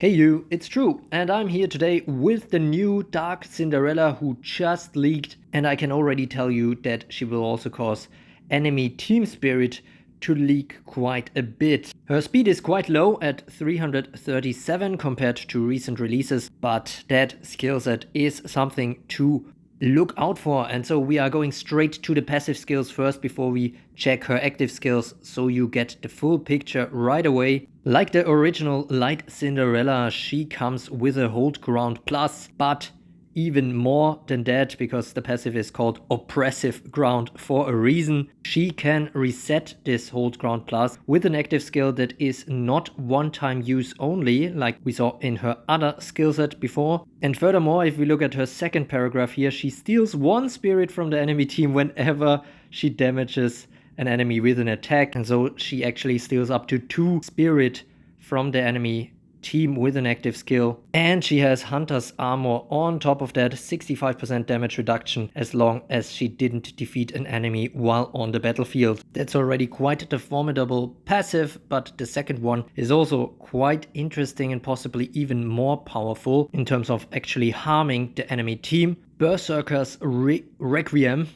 Hey you, it's True, and I'm here today with the new Dark Cinderella who just leaked, and I can already tell you that she will also cause enemy team spirit to leak quite a bit. Her speed is quite low at 337 compared to recent releases, but that skill set is something to look out for, and so we are going straight to the passive skills first before we check her active skills, so you get the full picture right away. Like the original Light Cinderella, she comes with a hold ground plus, but even more than that, because the passive is called Oppressive ground for a reason. She can reset this hold ground plus with an active skill that is not one-time use only, like we saw in her other skill set before. And furthermore, if we look at her second paragraph here, she steals 1 spirit from the enemy team whenever she damages an enemy with an attack, and so she actually steals up to 2 spirit from the enemy team with an active skill. And she has Hunter's Armor on top of that, 65% damage reduction as long as she didn't defeat an enemy while on the battlefield. That's already quite the formidable passive, but the second one is also quite interesting and possibly even more powerful in terms of actually harming the enemy team. Berserker's Requiem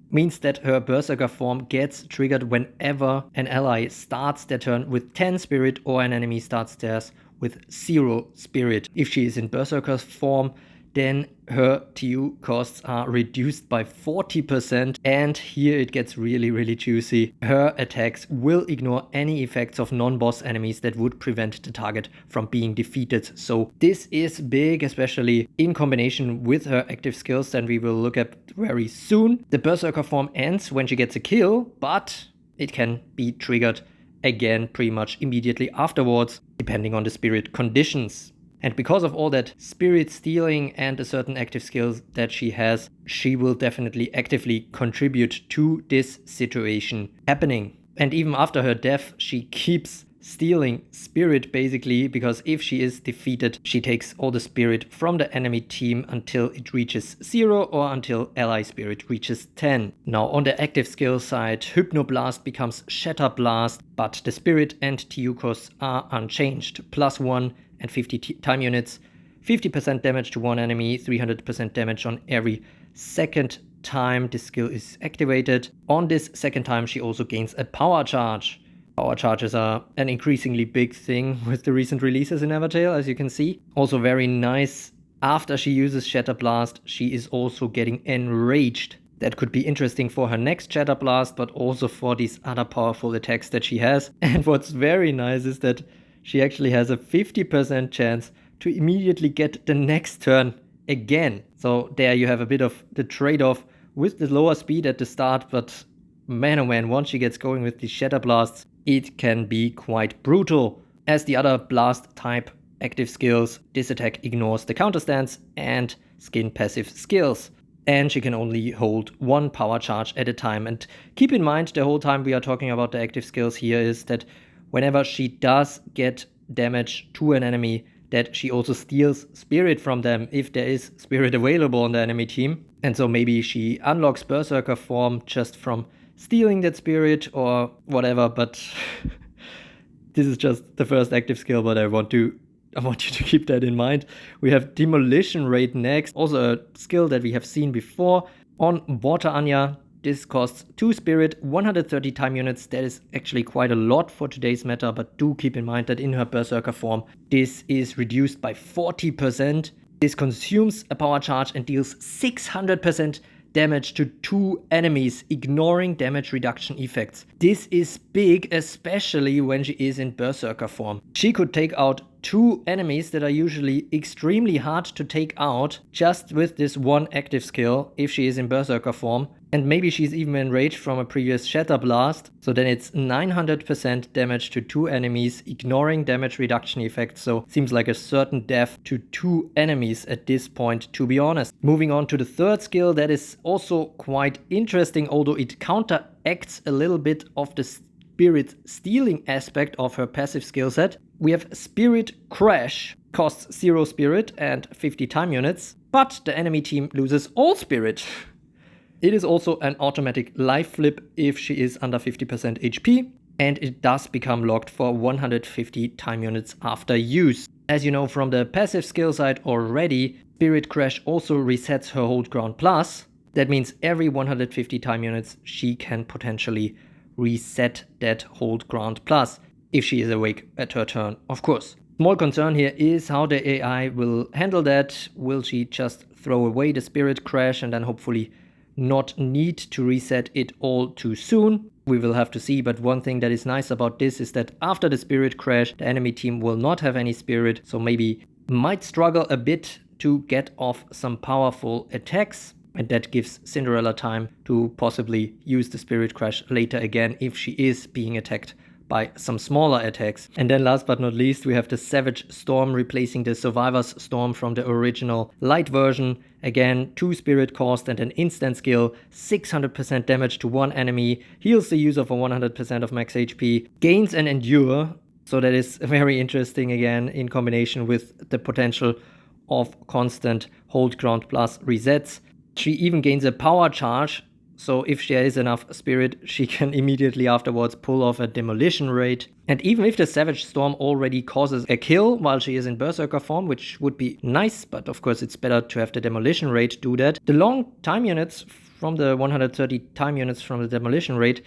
means that her Berserker form gets triggered whenever an ally starts their turn with 10 spirit or an enemy starts theirs with 0 spirit. If she is in Berserker's form, then her TU costs are reduced by 40%, and here it gets really juicy. Her attacks will ignore any effects of non-boss enemies that would prevent the target from being defeated. So this is big, especially in combination with her active skills that we will look at very soon. The Berserker form ends when she gets a kill, but it can be triggered again pretty much immediately afterwards, depending on the spirit conditions. And because of all that spirit stealing and a certain active skills that she has, she will definitely actively contribute to this situation happening. And even after her death, she keeps stealing spirit basically, because if she is defeated, she takes all the spirit from the enemy team until it reaches 0 or until ally spirit reaches 10. Now on the active skill side, Hypnoblast becomes Shatterblast, but the spirit and TU costs are unchanged. +1 and 50 time units, 50% damage to one enemy, 300% damage on every second time this skill is activated. On this second time, she also gains a power charge. Power charges are an increasingly big thing with the recent releases in Evertale, as you can see. Also very nice, after she uses Shatterblast, she is also getting enraged. That could be interesting for her next Shatterblast, but also for these other powerful attacks that she has. And what's very nice is that she actually has a 50% chance to immediately get the next turn again. So there you have a bit of the trade-off with the lower speed at the start, but man oh man, once she gets going with these Shatter Blasts, it can be quite brutal. As the other blast type active skills, this attack ignores the counter stance and skin passive skills. And she can only hold 1 power charge at a time. And keep in mind, the whole time we are talking about the active skills here is that whenever she does get damage to an enemy, that she also steals spirit from them if there is spirit available on the enemy team. And so maybe she unlocks Berserker form just from stealing that spirit or whatever, but this is just the first active skill, but I want you to keep that in mind. We have Demolition Rate next, also a skill that we have seen before. On Water Anya, this costs 2 spirit, 130 time units. That is actually quite a lot for today's meta, but do keep in mind that in her Berserker form, this is reduced by 40%. This consumes a power charge and deals 600% damage to 2 enemies, ignoring damage reduction effects. This is big, especially when she is in Berserker form. She could take out 2 enemies that are usually extremely hard to take out just with this 1 active skill if she is in Berserker form. And maybe she's even enraged from a previous Shatter Blast. So then it's 900% damage to 2 enemies, ignoring damage reduction effects. So seems like a certain death to 2 enemies at this point, to be honest. Moving on to the third skill, that is also quite interesting, although it counteracts a little bit of the spirit stealing aspect of her passive skill set. We have Spirit Crash, costs 0 spirit and 50 time units, but the enemy team loses all spirit. It is also an automatic life flip if she is under 50% HP. and it does become locked for 150 time units after use. As you know from the passive skill side already, Spirit Crash also resets her hold ground plus. That means every 150 time units she can potentially reset that hold ground plus, if she is awake at her turn, of course. Small concern here is how the AI will handle that. Will she just throw away the Spirit Crash and then hopefully not need to reset it all too soon? We will have to see, but one thing that is nice about this is that after the Spirit Crash, the enemy team will not have any Spirit, so maybe might struggle a bit to get off some powerful attacks. And that gives Cinderella time to possibly use the Spirit Crash later again if she is being attacked by some smaller attacks. And then last but not least, we have the Savage Storm replacing the Survivor's Storm from the original light version. Again, 2 spirit cost and an instant skill, 600% damage to one enemy, heals the user for 100% of max HP, gains an Endure, so that is very interesting again in combination with the potential of constant hold ground plus resets. She even gains a power charge, so if there is enough spirit, she can immediately afterwards pull off a demolition raid. And even if the Savage Storm already causes a kill while she is in Berserker form, which would be nice, but of course it's better to have the demolition raid do that. The long time units from the 130 time units from the demolition raid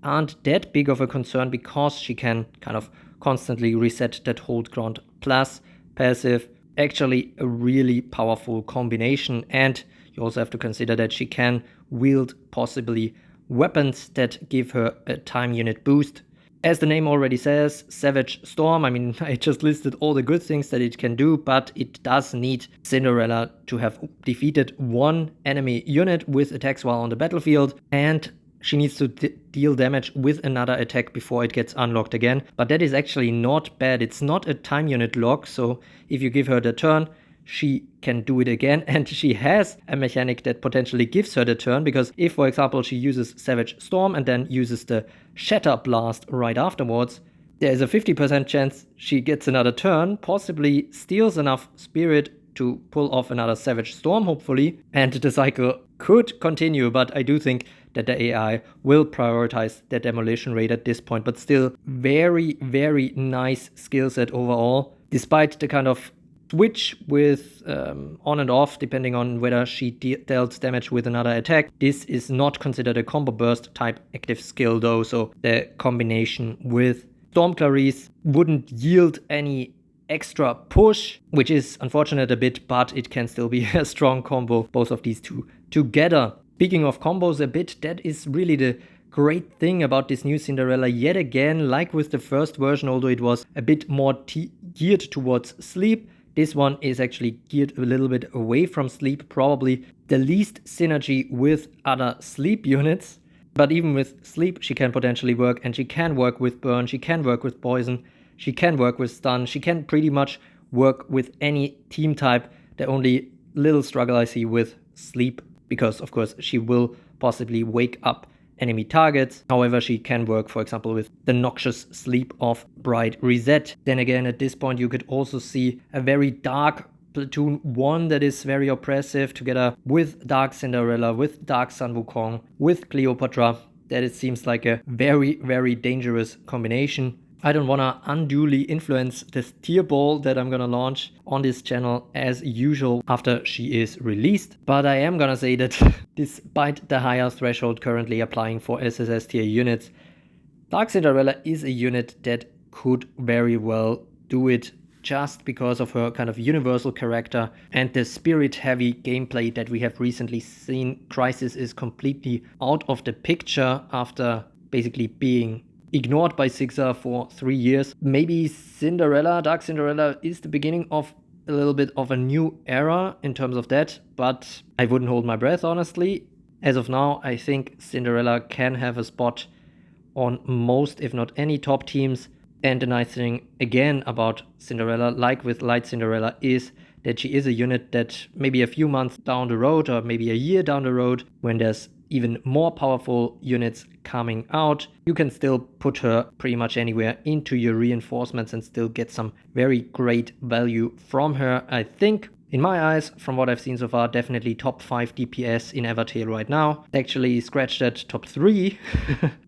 aren't that big of a concern because she can kind of constantly reset that hold ground plus passive. Actually a really powerful combination, and you also have to consider that she can wield possibly weapons that give her a time unit boost. As the name already says, Savage Storm, I mean, I just listed all the good things that it can do, but it does need Cinderella to have defeated one enemy unit with attacks while on the battlefield, and she needs to deal damage with another attack before it gets unlocked again. But that is actually not bad. It's not a time unit lock, so if you give her the turn, she can do it again, and she has a mechanic that potentially gives her the turn, because if, for example, she uses Savage Storm and then uses the Shatter Blast right afterwards, there is a 50% chance she gets another turn, possibly steals enough spirit to pull off another Savage Storm, hopefully, and the cycle could continue. But I do think that the AI will prioritize the demolition raid at this point, but still very, very nice skill set overall, despite the kind of switch with on and off depending on whether she dealt damage with another attack. This is not considered a combo burst type active skill though, so the combination with Storm Clarice wouldn't yield any extra push, which is unfortunate a bit, but it can still be a strong combo, both of these two together. Speaking of combos a bit, that is really the great thing about this new Cinderella yet again. Like with the first version, although it was a bit more geared towards sleep, this one is actually geared a little bit away from sleep, probably the least synergy with other sleep units. But even with sleep, she can potentially work, and she can work with burn, she can work with poison, she can work with stun, she can pretty much work with any team type. The only little struggle I see with sleep, because of course she will possibly wake up enemy targets. However, she can work, for example, with the noxious sleep of Bright Reset. Then again, at this point, you could also see a very dark Platoon 1 that is very oppressive, together with Dark Cinderella, with Dark Sun Wukong, with Cleopatra. That it seems like a very, very dangerous combination. I don't want to unduly influence this tier ball that I'm going to launch on this channel as usual after she is released. But I am going to say that despite the higher threshold currently applying for SSS tier units, Dark Cinderella is a unit that could very well do it, just because of her kind of universal character and the spirit-heavy gameplay that we have recently seen. Crisis is completely out of the picture after basically being ignored by Sixer for 3 years. Maybe Dark Cinderella is the beginning of a little bit of a new era in terms of that, but I wouldn't hold my breath, honestly. As of now, I think Cinderella can have a spot on most, if not any, top teams. And the nice thing again about Cinderella, like with Light Cinderella, is that she is a unit that maybe a few months down the road, or maybe a year down the road, when there's even more powerful units coming out, you can still put her pretty much anywhere into your reinforcements and still get some very great value from her. I think, in my eyes, from what I've seen so far, definitely top 5 DPS in Evertale right now. Actually scratched at top 3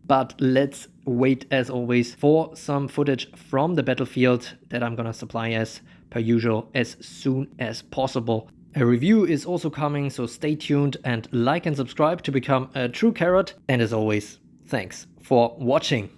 But let's wait, as always, for some footage from the battlefield that I'm gonna supply as per usual as soon as possible. A review is also coming, so stay tuned and like and subscribe to become a true carrot. And as always, thanks for watching.